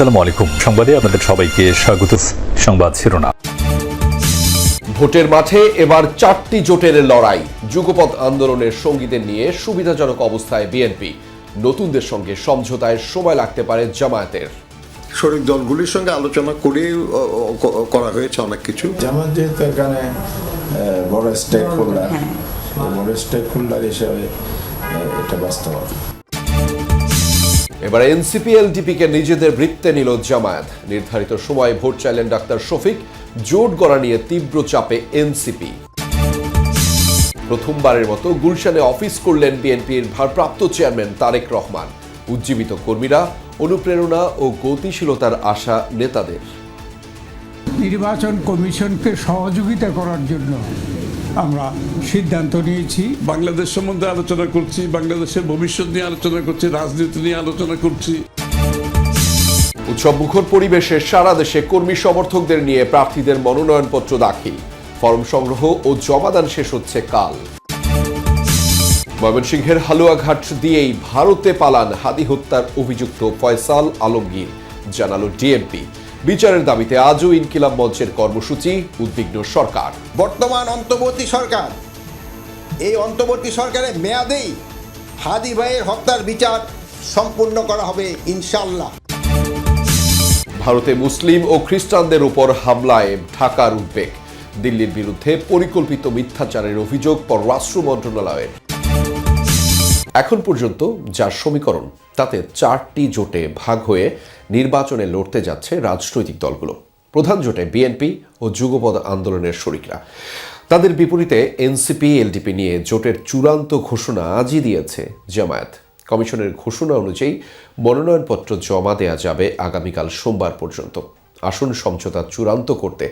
আসসালামু আলাইকুম। সংবাদে আপনাদের সবাইকে স্বাগত। সংবাদ শিরোনাম। ভোটের মাঠে এবার 4টি জোটের লড়াই। যুগপৎ আন্দোলনের সঙ্গীদের নিয়ে সুবিধাজনক অবস্থায় বিএনপি। নতুনদের সঙ্গে সমঝোতায় সময় লাগতে পারে জামায়াতের। শরিক দলগুলির সঙ্গে আলোচনা করে করা হয়েছে অনেক কিছু। জামাত যেহেতু এখানে বড় স্টেক হোল্ডার হিসেবে এটা বাস্তবতা। এবার এনসিপি এলডিপিকে নিজেদের বৃত্তে নিল জামায়াত। নির্ধারিত সময়ে ভোট চাইলেন ডাক্তার শফিক। জোট গড়া নিয়ে তীব্র চাপে এনসিপি। প্রথমবারের মতো গুলশানে অফিস করলেন বিএনপির ভারপ্রাপ্ত চেয়ারম্যান তারেক রহমান। উজ্জীবিত কর্মীরা, অনুপ্রেরণা ও গতিশীলতার আশা নেতাদের। নির্বাচন কমিশনকে সহযোগিতা করার জন্য আমরা সিদ্ধান্ত নিয়েছি। বাংলাদেশ সম্বন্ধে আলোচনা করছি, বাংলাদেশের ভবিষ্যৎ নিয়ে আলোচনা করছি, রাজনীতি নিয়ে আলোচনা করছি। উৎসব মুখর পরিবেশে সারা দেশে কর্মী সমর্থকদের নিয়ে প্রার্থীদের মনোনয়নপত্র দাখিল। ফরম সংগ্রহ ও জমাদান শেষ হচ্ছে কাল। ময়মনসিংহের হালুয়াঘাট দিয়েই ভারতে পালান হাদি হত্যার অভিযুক্ত ফয়সাল আলমগীর, জানালো ডিএমপি। বিচারের দাবিতে আজও ইনকিলাব মঞ্চের কর্মসূচি, উদ্বিগ্ন সরকার। বর্তমান অন্তর্বর্তী সরকার, এই অন্তর্বর্তী সরকারের মেয়াদেই হাদি ভাইয়ের হত্যার বিচার সম্পূর্ণ করা হবে ইনশাআল্লাহ। ভারতে মুসলিম ও খ্রিস্টানদের উপর হামলায় ঢাকার উদ্বেগ। দিল্লির বিরুদ্ধে পরিকল্পিত মিথ্যাচারের অভিযোগ পররাষ্ট্র মন্ত্রণালয়ের। এখন পর্যন্ত যার সমীকরণ, তাতে 4টি জোটে ভাগ হয়ে নির্বাচনে লড়তে যাচ্ছে রাজনৈতিক দলগুলো। প্রধান জোটে বিএনপি ও যুগপৎ আন্দোলনের শরিকরা। তাদের বিপরীতে এনসিপি এলডিপি নিয়ে জোটের চূড়ান্ত ঘোষণা আজই দিয়েছে জামায়াত। কমিশনের ঘোষণা অনুযায়ী মনোনয়নপত্র জমা দেয়া যাবে আগামীকাল সোমবার পর্যন্ত। আসন সমঝোতা চূড়ান্ত করতে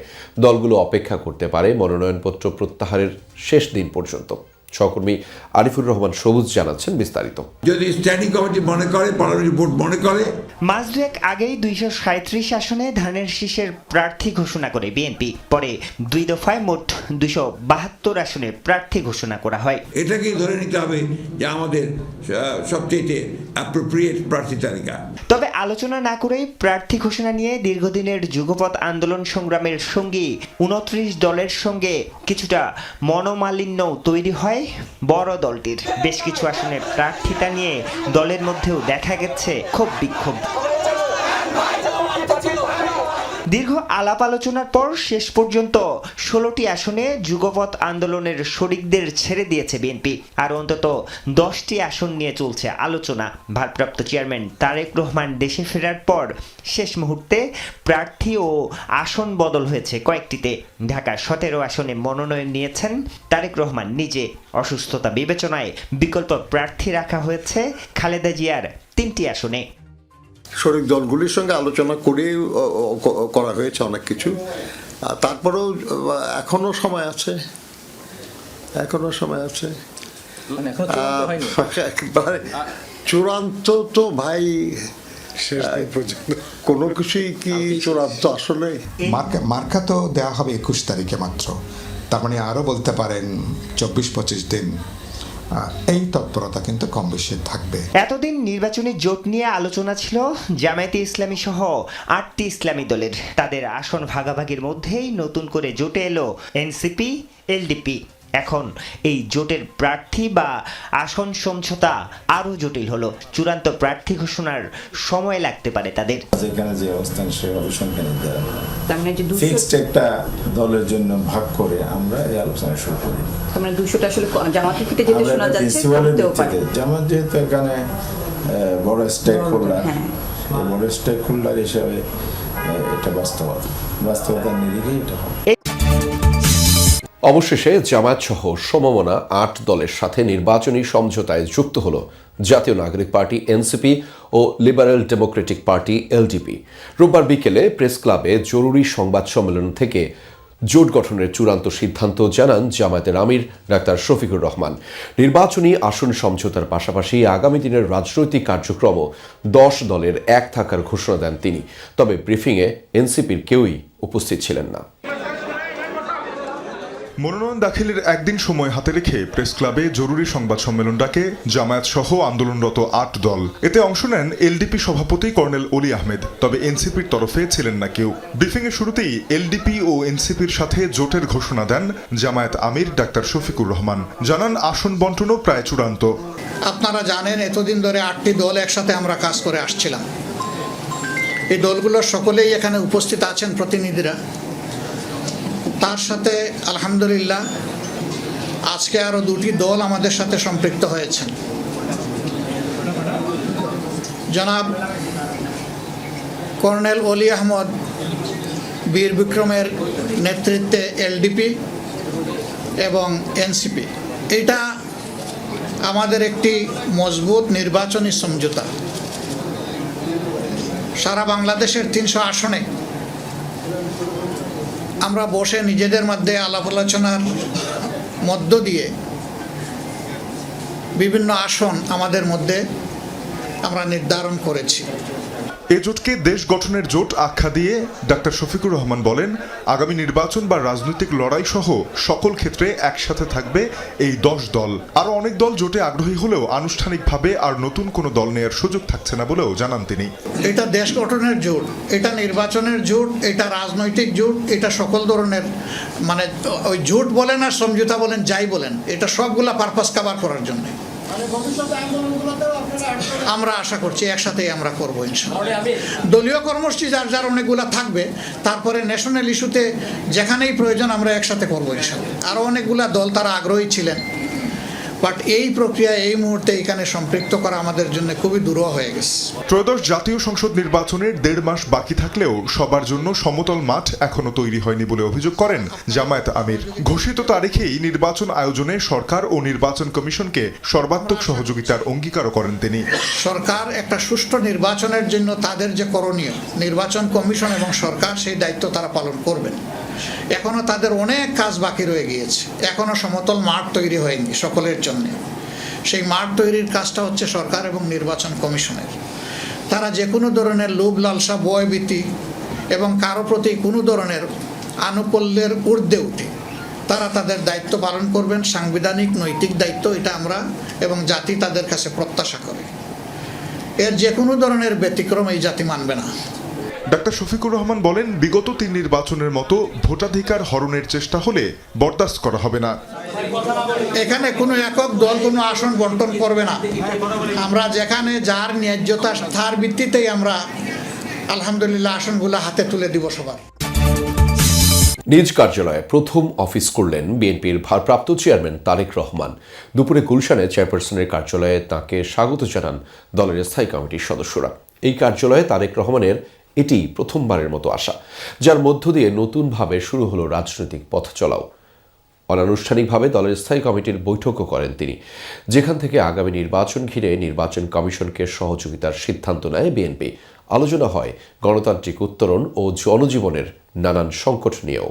দলগুলো অপেক্ষা করতে পারে মনোনয়নপত্র প্রত্যাহারের শেষ দিন পর্যন্ত। সহকর্মী আরিফুর রহমান সবুজ জানাচ্ছেন বিস্তারিত। যদি স্ট্যান্ডিং কমিটি মনে করে, পার্লামেন্ট বোর্ড মনে করে। মাস দুয়েক আগেই 237 আসনে ধানের শীষের প্রার্থী ঘোষণা করে বিএনপি। পরে 2 দফায় মোট 272 আসনে প্রার্থী ঘোষণা করা হয়। এটাকেই ধরে নিতে হবে যে আমাদের সবচেয়ে অ্যাপ্রোপ্রিয়েট প্রার্থী তালিকা। তবে আলোচনা না করেই প্রার্থী ঘোষণা নিয়ে দীর্ঘদিনের যুগপৎ আন্দোলন সংগ্রামের সঙ্গী 29 দলের সঙ্গে কিছুটা মনোমালিন্য তৈরি হয় বড় দলটির। বেশ কিছু আসনে প্রার্থিতা নিয়ে দলের মধ্যেও দেখা গেছে ক্ষোভ বিক্ষোভ। দীর্ঘ আলাপ আলোচনার পর শেষ পর্যন্ত 16টি আসনে যুগপৎ আন্দোলনের শরিকদের ছেড়ে দিয়েছে বিএনপি। আর অন্তত 10টি আসন নিয়ে চলছে আলোচনা। ভারপ্রাপ্ত চেয়ারম্যান তারেক রহমান দেশে ফেরার পর শেষ মুহূর্তে প্রার্থী ও আসন বদল হয়েছে কয়েকটিতে। ঢাকা 17 আসনে মনোনয়ন নিয়েছেন তারেক রহমান নিজে। অসুস্থতা বিবেচনায় বিকল্প প্রার্থী রাখা হয়েছে খালেদা জিয়ার 3টি আসনে। শরিক দলগুলির সঙ্গে আলোচনা করে করা হয়েছে অনেক কিছু। তারপরেও এখনো সময় আছে, একবারে চূড়ান্ত তো ভাই কোনো কিছুই কি চূড়ান্ত আসলে। মার্কা তো দেওয়া হবে 21 তারিখে মাত্র। তার মানে আরও বলতে পারেন 24-25 দিন। এই তৎপরতা কিন্তু কম বেশি থাকবে। এতদিন নির্বাচনী জোট নিয়ে আলোচনা ছিল জামায়াতে ইসলামী সহ 8টি ইসলামী দলের। তাদের আসন ভাগাভাগির মধ্যেই নতুন করে জোটে এলো এনসিপি এলডিপি। এখন এই জোটের প্রার্থী বা আসন সমঝোতা আরও জটিল হলো। চূড়ান্ত প্রার্থী ঘোষণার সময় লাগতে পারে তাদের। যেখানে যে অবস্থান সেভাবে সংখ্যা নিতে হবে। ফিক্সড একটা দলের জন্য ভাগ করে আমরা এই আলোচনা শুরু করি। আমরা 200টা আসলে জামাতের থেকে যেটা শোনা যাচ্ছে জামাত যেহেতু এখানে বড় স্টেক হোল্ডার হিসেবে এটা বাস্তবতার নিরিখে এটা হবে। অবশেষে জামায়াত সহ সমমনা 8 দলের সাথে নির্বাচনী সমঝোতায় যুক্ত হল জাতীয় নাগরিক পার্টি এনসিপি ও লিবারেল ডেমোক্রেটিক পার্টি এলডিপি। রোববার বিকেলে প্রেস ক্লাবে জরুরি সংবাদ সম্মেলন থেকে জোট গঠনের চূড়ান্ত সিদ্ধান্ত জানান জামায়াতের আমির ডাক্তার শফিকুর রহমান। নির্বাচনী আসন সমঝোতার পাশাপাশি আগামী দিনের রাজনৈতিক কার্যক্রম 10 দলের এক থাকার ঘোষণা দেন তিনি। তবে ব্রিফিংয়ে এনসিপির কেউই উপস্থিত ছিলেন না। মনোনয়ন দাখিলের একদিন সময় হাতে রেখে প্রেস ক্লাবে জরুরি সংবাদ সম্মেলন ডাকে জামায়াত সহ আন্দোলনরত ৮ দল। এতে অংশ নেন এলডিপি সভাপতি কর্নেল অলি আহমেদ, তবে এনসিপির তরফে ছিলেন না কেউ। ব্রিফিংয়ের শুরুতেই এলডিপি ও এনসিপির সাথে জোটের ঘোষণা দেন জামায়াত আমির ডাক্তার শফিকুর রহমান। জানান আসন বন্টনও প্রায় চূড়ান্ত। আপনারা জানেন এতদিন ধরে ৮টি দল একসাথে আমরা কাজ করে আসছিলাম। এই দলগুলোর সকলেই এখানে উপস্থিত আছেন প্রতিনিধিরা। তার সাথে আলহামদুলিল্লাহ আজকে আরও 2টি দল আমাদের সাথে সম্পৃক্ত হয়েছেন। জনাব কর্নেল অলি আহমদ বীর বিক্রমের নেতৃত্বে এলডিপি এবং এনসিপি, এটা আমাদের একটি মজবুত নির্বাচনী সমঝোতা। সারা বাংলাদেশের 300 আসনে আমরা বসে নিজেদের মধ্যে আলাপ আলোচনার মধ্য দিয়ে বিভিন্ন আসন আমাদের মধ্যে আমরা নির্ধারণ করেছি। এ জোটকে দেশ গঠনের জোট আখ্যা দিয়ে ডাক্তার শফিকুর রহমান বলেন, আগামী নির্বাচন বা রাজনৈতিক লড়াই সহ সকল ক্ষেত্রে একসাথে থাকবে এই 10 দল। আরও অনেক দল জোটে আগ্রহী হলেও আনুষ্ঠানিকভাবে আর নতুন কোনো দল নেয়ার সুযোগ থাকছে না বলেও জানান তিনি। এটা দেশ গঠনের জোট, এটা নির্বাচনের জোট, এটা রাজনৈতিক জোট, এটা সকল ধরনের মানে ওই জোট বলেন আর সমঝোতা বলেন যাই বলেন, এটা সবগুলা পারপাস কভার করার জন্য আমরা আশা করছি একসাথেই আমরা করবো ইনশাআল্লাহ। দলীয় কর্মসূচি যার যার অনেকগুলো থাকবে, তারপরে ন্যাশনাল ইস্যুতে যেখানেই প্রয়োজন আমরা একসাথে করবো ইনশাআল্লাহ। আরও অনেকগুলো দল তারা আগ্রহী ছিলেন, বাট এই প্রক্রিয়া এই মুহূর্তে এখানে সম্পৃক্ত করা আমাদের জন্য খুবই দুরূহ হয়ে গেছে। ত্রয়োদশ জাতীয় সংসদ নির্বাচনের 1.5 মাস বাকি থাকলেও সবার জন্য সমতল মাঠ এখনো তৈরি হয়নি বলে অভিযোগ করেন জামায়াত আমির। ঘোষিত তারিখেই নির্বাচন আয়োজনে সরকার ও নির্বাচন কমিশনকে সর্বাত্মক সহযোগিতার অঙ্গীকারও করেন তিনি। সরকার একটা সুষ্ঠু নির্বাচনের জন্য তাদের যে করণীয়, নির্বাচন কমিশন এবং সরকার সেই দায়িত্ব তারা পালন করবেন। এখনো তাদের অনেক কাজ বাকি রয়ে গিয়েছে, এখনো সমতল মাঠ তৈরি হয়নি সকলের জন্য। সেই মাঠ তৈরির কাজটা হচ্ছে সরকার এবং নির্বাচন কমিশনের। তারা যে কোনো ধরনের লোভ লালসা ভয়ভীতি এবং কারো প্রতি কোনো ধরনের আনুকূল্যের ঊর্ধ্বে উঠে তারা তাদের দায়িত্ব পালন করবেন। সাংবিধানিক নৈতিক দায়িত্ব এটা আমরা এবং জাতি তাদের কাছে প্রত্যাশা করে। এর যে কোনো ধরনের ব্যতিক্রম এই জাতি মানবে না। ডাক্তার শফিকুর রহমান বলেন, বিগত 3 নির্বাচনের মতো ভোটাধিকার হরণের চেষ্টা হলে বরদাস্ত করা হবে না। এখানে কোনো একক দল কোনো আসন বন্টন করবে না। আমরা যেখানে যার ন্যায্যতা তার ভিত্তিতেই আমরা আলহামদুলিল্লাহ আসনগুলো হাতে তুলে দিব সবার। নিজ কার্যালয়ে প্রথম অফিস করলেন বিএনপির ভারপ্রাপ্ত চেয়ারম্যান তারেক রহমান। দুপুরে গুলশানে চেয়ারপারসনের কার্যালয়ে তাকে স্বাগত জানান দলের স্থায়ী কমিটির সদস্যরা। এই কার্যালয়ে তারেক রহমানের এটি প্রথমবারের মতো আসা, যার মধ্য দিয়ে নতুনভাবে শুরু হলো রাজনৈতিক পথ চলাও। অনানুষ্ঠানিকভাবে দলের স্থায়ী কমিটির বৈঠকও করেন তিনি, যেখান থেকে আগামী নির্বাচন ঘিরে নির্বাচন কমিশনকে সহযোগিতার সিদ্ধান্ত নেয় বিএনপি। আলোচনা হয় গণতান্ত্রিক উত্তরণ ও জনজীবনের নানান সংকট নিয়েও।